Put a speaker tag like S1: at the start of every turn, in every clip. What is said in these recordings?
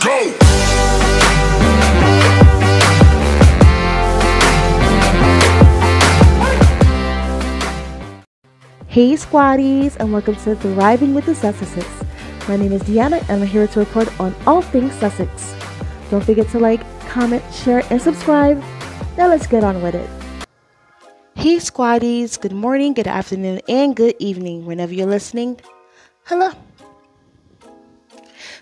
S1: Go!
S2: Hey squaddies, and welcome to Thriving with the Sussexes. My name is Deanna and I'm here to report on all things Sussex. Don't forget to like, comment, share, and subscribe. Now let's get on with it. Hey squaddies, good morning, good afternoon, and good evening whenever you're listening. Hello.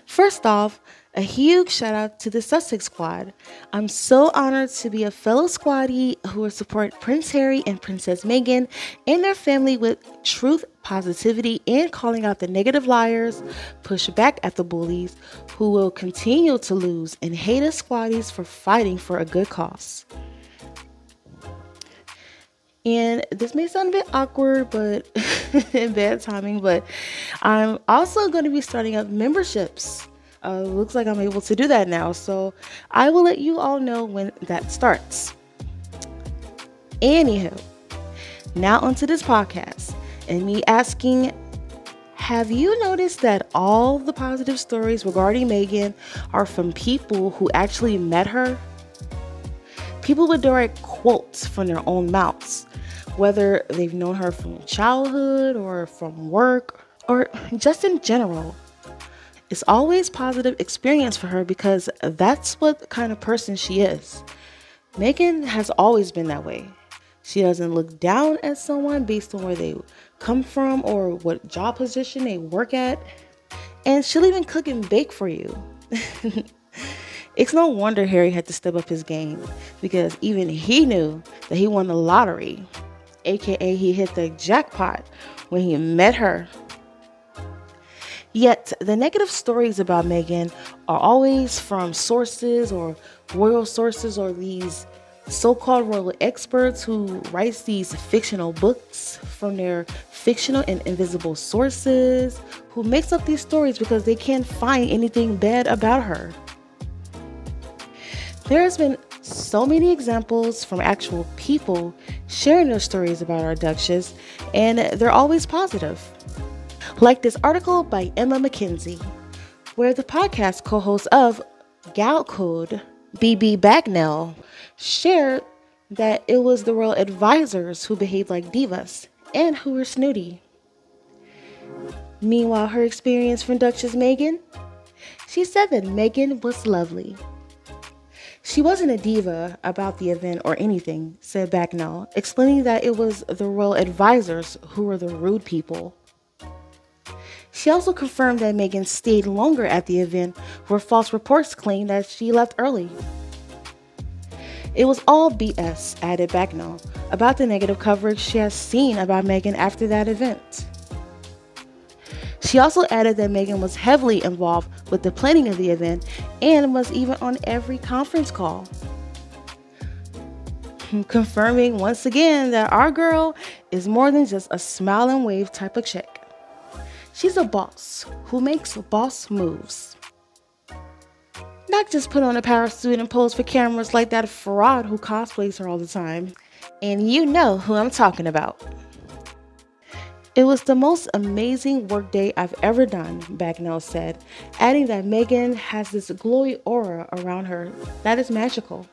S2: First off, a huge shout out to the Sussex squad. I'm so honored to be a fellow squaddie who will support Prince Harry and Princess Meghan and their family with truth, positivity, and calling out the negative liars, push back at the bullies who will continue to lose, and hate us squaddies for fighting for a good cause. And this may sound a bit awkward, but bad timing, but I'm also going to be starting up memberships. Looks like I'm able to do that now, so I will let you all know when that starts. Anywho, now onto this podcast and me asking, have you noticed that all the positive stories regarding Meghan are from people who actually met her? People with direct quotes from their own mouths, whether they've known her from childhood or from work or just in general. It's always positive experience for her because that's what kind of person she is. Meghan has always been that way. She doesn't look down at someone based on where they come from or what job position they work at. And she'll even cook and bake for you. It's no wonder Harry had to step up his game because even he knew that he won the lottery, aka he hit the jackpot when he met her. Yet, the negative stories about Meghan are always from sources or royal sources or these so-called royal experts who write these fictional books from their fictional and invisible sources, who makes up these stories because they can't find anything bad about her. There has been so many examples from actual people sharing their stories about our Duchess, and they're always positive. Like this article by Emma McKenzie, where the podcast co-host of Gal Code, BB Bagnell, shared that it was the royal advisors who behaved like divas and who were snooty. Meanwhile, her experience from Duchess Meghan, she said that Meghan was lovely. She wasn't a diva about the event or anything, said Bagnell, explaining that it was the royal advisors who were the rude people. She also confirmed that Meghan stayed longer at the event, where false reports claimed that she left early. It was all BS, added Bagnell, about the negative coverage she has seen about Meghan after that event. She also added that Meghan was heavily involved with the planning of the event and was even on every conference call. Confirming once again that our girl is more than just a smile and wave type of chick. She's a boss who makes boss moves. Not just put on a power suit and pose for cameras like that fraud who cosplays her all the time. And you know who I'm talking about. It was the most amazing workday I've ever done, Bagnell said, adding that Meghan has this glowy aura around her that is magical.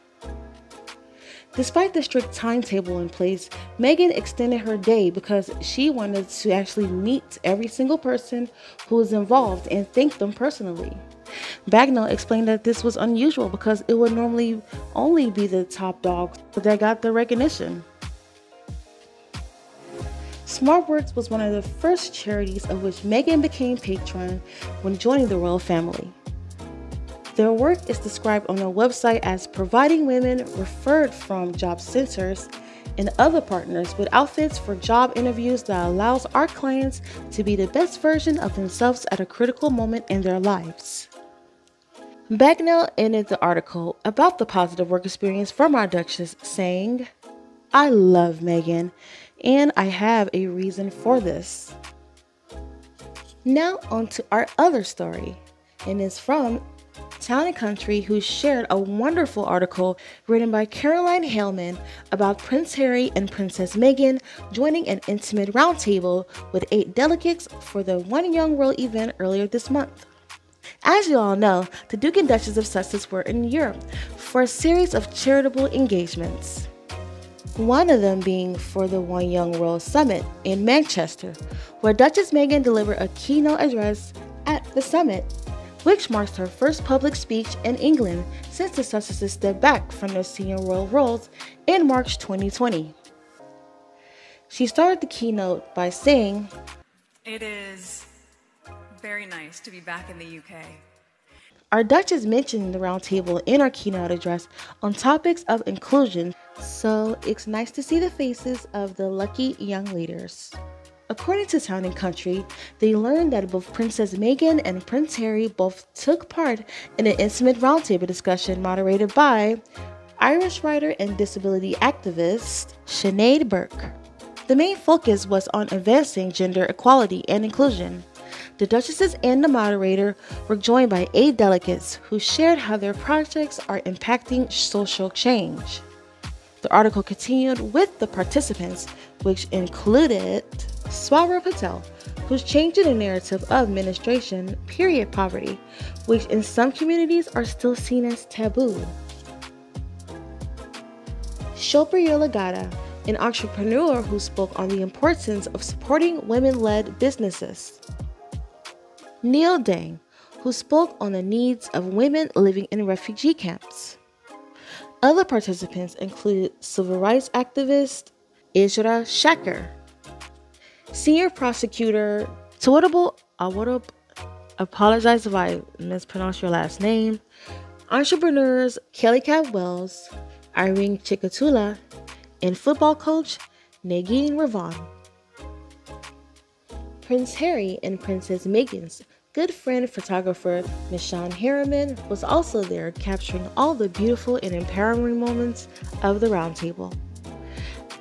S2: Despite the strict timetable in place, Meghan extended her day because she wanted to actually meet every single person who was involved and thank them personally. Bagnell explained that this was unusual because it would normally only be the top dogs that got the recognition. SmartWorks was one of the first charities of which Meghan became patron when joining the royal family. Their work is described on their website as providing women referred from job centers and other partners with outfits for job interviews that allows our clients to be the best version of themselves at a critical moment in their lives. Bagnell ended the article about the positive work experience from our Duchess saying, "I love Meghan, and I have a reason for this." Now on to our other story, and it's from Town & Country, who shared a wonderful article written by Caroline Haleman about Prince Harry and Princess Meghan joining an intimate roundtable with 8 delegates for the One Young World event earlier this month. As you all know, the Duke and Duchess of Sussex were in Europe for a series of charitable engagements. One of them being for the One Young World Summit in Manchester, where Duchess Meghan delivered a keynote address at the summit, which marks her first public speech in England since the Sussexes stepped back from their senior royal roles in March 2020. She started the keynote by saying,
S1: "It is very nice to be back in the UK."
S2: Our Duchess mentioned the Roundtable in our keynote address on topics of inclusion, so it's nice to see the faces of the lucky young leaders. According to Town & Country, they learned that both Princess Meghan and Prince Harry both took part in an intimate roundtable discussion moderated by Irish writer and disability activist Sinead Burke. The main focus was on advancing gender equality and inclusion. The Duchesses and the moderator were joined by 8 delegates who shared how their projects are impacting social change. The article continued with the participants, which included Swara Patel, who's changing the narrative of menstruation, period poverty, which in some communities are still seen as taboo. Shilpa Yolagada, an entrepreneur who spoke on the importance of supporting women-led businesses. Neil Dang, who spoke on the needs of women living in refugee camps. Other participants included civil rights activist Isra Shaker, senior prosecutor Tawatable, I would apologize if I mispronounce your last name, entrepreneurs Kelly Cat Wells, Irene Chikatula, and football coach Negin Ravon. Prince Harry and Princess Meghan's good friend photographer Misan Harriman was also there, capturing all the beautiful and empowering moments of the roundtable.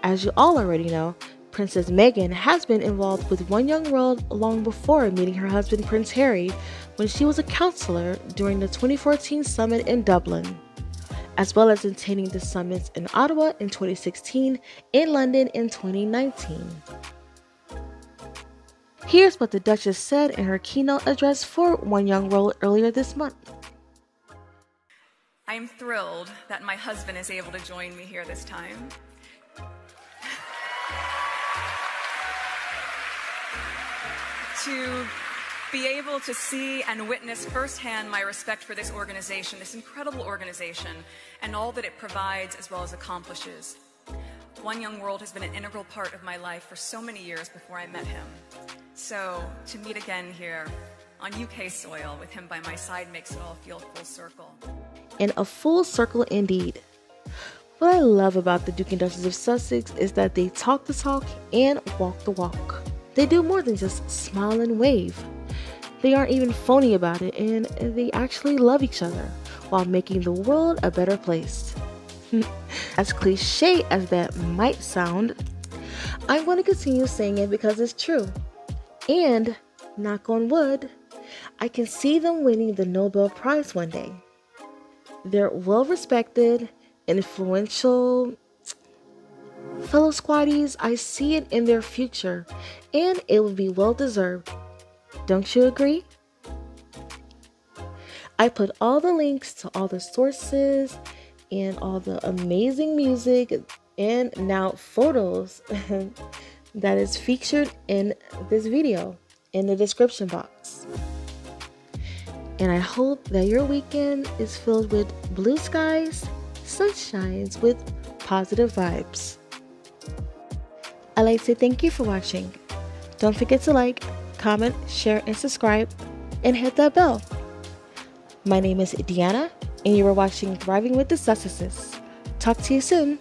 S2: As you all already know, Princess Meghan has been involved with One Young World long before meeting her husband Prince Harry when she was a counselor during the 2014 summit in Dublin, as well as attending the summits in Ottawa in 2016 and London in 2019. Here's what the Duchess said in her keynote address for One Young World earlier this month.
S1: "I am thrilled that my husband is able to join me here this time. To be able to see and witness firsthand my respect for this organization, this incredible organization, and all that it provides as well as accomplishes. One Young World has been an integral part of my life for so many years before I met him. So to meet again here on UK soil with him by my side makes it all feel full circle."
S2: And a full circle indeed. What I love about the Duke and Duchess of Sussex is that they talk the talk and walk the walk. They do more than just smile and wave. They aren't even phony about it, and they actually love each other while making the world a better place. As cliche as that might sound, I'm going to continue saying it because it's true. And, knock on wood, I can see them winning the Nobel Prize one day. They're well-respected, influential fellow squaddies. I see it in their future, and it will be well-deserved. Don't you agree? I put all the links to all the sources and all the amazing music and now photos that is featured in this video in the description box. And I hope that your weekend is filled with blue skies, sunshines with positive vibes. I'd like to thank you for watching. Don't forget to like, comment, share, and subscribe, and hit that bell. My name is Deanna, and you are watching Thriving with the Sussexes. Talk to you soon.